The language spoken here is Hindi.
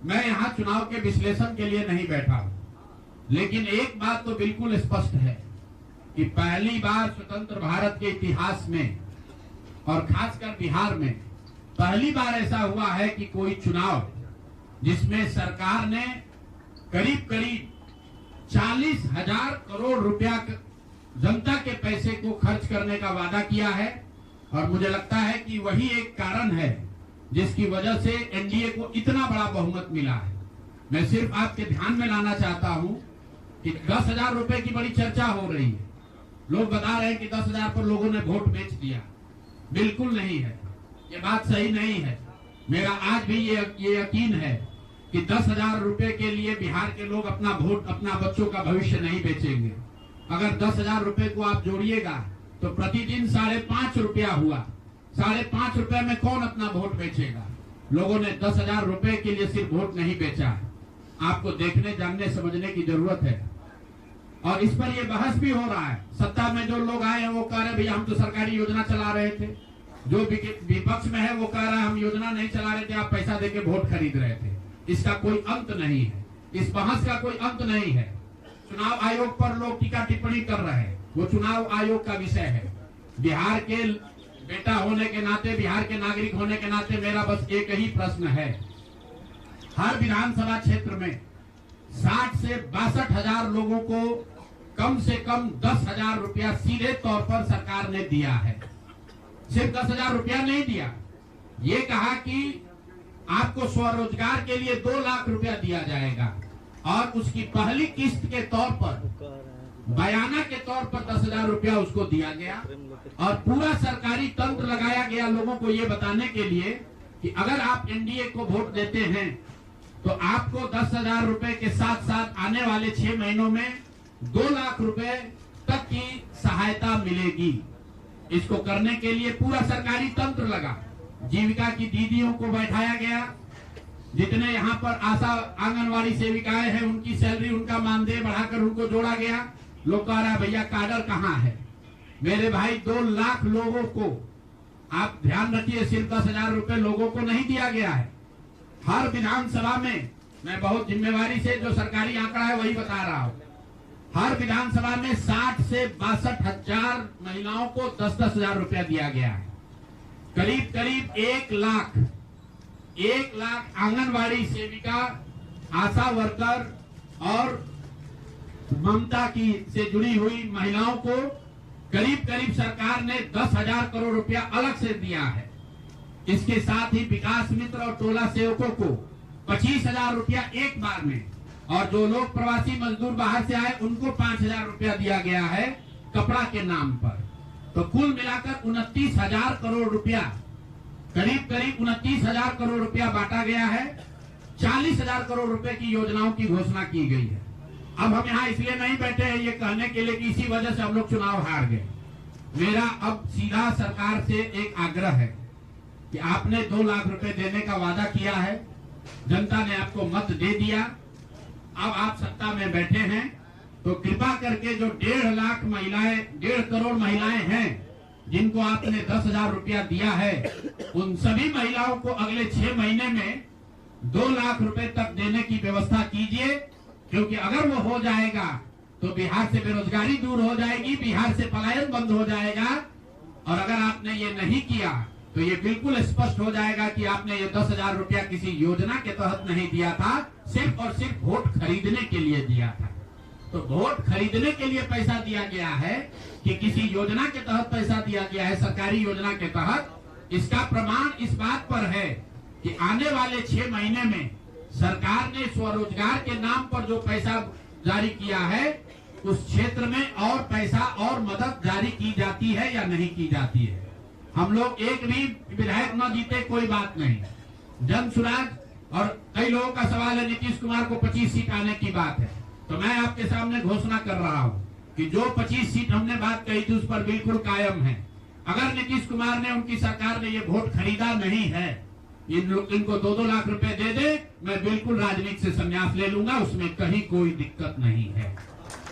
मैं यहाँ चुनाव के विश्लेषण के लिए नहीं बैठा हूं, लेकिन एक बात तो बिल्कुल स्पष्ट है कि पहली बार स्वतंत्र भारत के इतिहास में और खासकर बिहार में पहली बार ऐसा हुआ है कि कोई चुनाव जिसमें सरकार ने करीब करीब 40,000 करोड़ रुपया जनता के पैसे को खर्च करने का वादा किया है। और मुझे लगता है कि वही एक कारण है जिसकी वजह से एनडीए को इतना बड़ा बहुमत मिला है। मैं सिर्फ आपके ध्यान में लाना चाहता हूं कि 10,000 रुपए की बड़ी चर्चा हो रही है। लोग बता रहे हैं कि 10,000 पर लोगों ने वोट बेच दिया। बिल्कुल नहीं है, ये बात सही नहीं है। मेरा आज भी ये यकीन है कि 10,000 रुपए के लिए बिहार के लोग अपना वोट, अपना बच्चों का भविष्य नहीं बेचेंगे। अगर 10,000 रुपए को आप जोड़िएगा तो प्रतिदिन 5.5 रुपया हुआ। 5.5 रुपए में कौन अपना वोट बेचेगा? लोगों ने 10,000 रुपए के लिए सिर्फ वोट नहीं बेचा है। आपको देखने, जानने, समझने की जरूरत है। और इस पर ये बहस भी हो रहा है। सत्ता में जो लोग आए हैं वो कह रहे भैया हम तो सरकारी योजना चला रहे थे। जो विपक्ष में है वो कह रहा है हम योजना नहीं चला रहे थे, आप पैसा देके वोट खरीद रहे थे। इसका कोई अंत नहीं है, इस बहस का कोई अंत नहीं है। चुनाव आयोग पर लोग टीका टिप्पणी कर रहे हैं, वो चुनाव आयोग का विषय है। बिहार के बेटा होने के नाते, बिहार के नागरिक होने के नाते मेरा बस एक ही प्रश्न है। हर विधानसभा क्षेत्र में 60 से 62,000 लोगों को कम से कम 10,000 रुपया सीधे तौर पर सरकार ने दिया है। सिर्फ 10,000 रुपया नहीं दिया, ये कहा कि आपको स्वरोजगार के लिए 2 लाख रुपया दिया जाएगा और उसकी पहली किस्त के तौर पर, बयाना के तौर पर 10,000 रुपया उसको दिया गया। और पूरा सरकारी तंत्र लगाया गया लोगों को ये बताने के लिए कि अगर आप एनडीए को वोट देते हैं तो आपको 10,000 रुपए के साथ साथ आने वाले 6 महीनों में 2 लाख रुपए तक की सहायता मिलेगी। इसको करने के लिए पूरा सरकारी तंत्र लगा। जीविका की दीदियों को बैठाया गया। जितने यहाँ पर आशा आंगनवाड़ी सेविकाएं हैं उनकी सैलरी, उनका मानदेय बढ़ाकर उनको जोड़ा गया। लोग कह रहा है भैया काडर कहाँ है? मेरे भाई 2 लाख लोगों को, आप ध्यान रखिए, सिर्फ 10,000 रुपए लोगों को नहीं दिया गया है। हर विधानसभा में, मैं बहुत जिम्मेवारी से जो सरकारी आंकड़ा है वही बता रहा हूँ, हर विधानसभा में 60 से 62,000 महिलाओं को 10,000 रुपया दिया गया है। करीब करीब 1 लाख आंगनवाड़ी सेविका, आशा वर्कर और ममता की से जुड़ी हुई महिलाओं को करीब करीब सरकार ने 10,000 करोड़ रुपया अलग से दिया है। इसके साथ ही विकास मित्र और टोला सेवकों को 25,000 रुपया एक बार में, और जो लोग प्रवासी मजदूर बाहर से आए उनको 5,000 रुपया दिया गया है कपड़ा के नाम पर। तो कुल मिलाकर 29,000 करोड़ रुपया, करीब करीब 29,000 करोड़ रुपया बांटा गया है। 40,000 करोड़ रुपए की योजनाओं की घोषणा की गई है। अब हम यहाँ इसलिए नहीं बैठे हैं ये कहने के लिए कि इसी वजह से हम लोग चुनाव हार गए। मेरा अब सीधा सरकार से एक आग्रह है कि आपने 2 लाख रुपए देने का वादा किया है, जनता ने आपको मत दे दिया, अब आप सत्ता में बैठे हैं, तो कृपा करके जो 1.5 लाख महिलाएं, 1.5 करोड़ महिलाएं हैं जिनको आपने 10,000 रुपया दिया है, उन सभी महिलाओं को अगले 6 महीने में 2 लाख रुपए तक देने की व्यवस्था कीजिए। क्योंकि अगर वो हो जाएगा तो बिहार से बेरोजगारी दूर हो जाएगी, बिहार से पलायन बंद हो जाएगा। और अगर आपने ये नहीं किया तो ये बिल्कुल स्पष्ट हो जाएगा कि आपने ये 10,000 रुपया किसी योजना के तहत नहीं दिया था, सिर्फ और सिर्फ वोट खरीदने के लिए दिया था। तो वोट खरीदने के लिए पैसा दिया गया है कि किसी योजना के तहत पैसा दिया गया है, सरकारी योजना के तहत। इसका प्रमाण इस बात पर है कि आने वाले 6 महीने में सरकार ने स्वरोजगार के नाम पर जो पैसा जारी किया है, उस क्षेत्र में और पैसा और मदद जारी की जाती है या नहीं की जाती है। हम लोग एक भी विधायक न जीते कोई बात नहीं, जन सुराज। और कई लोगों का सवाल है नीतीश कुमार को 25 सीट आने की बात है, तो मैं आपके सामने घोषणा कर रहा हूं कि जो 25 सीट हमने बात कही थी उस पर बिल्कुल कायम है। अगर नीतीश कुमार ने, उनकी सरकार ने ये वोट खरीदा नहीं है, इनको 2-2 लाख रुपए दे दे, मैं बिल्कुल राजनीति से संन्यास ले लूंगा, उसमें कहीं कोई दिक्कत नहीं है।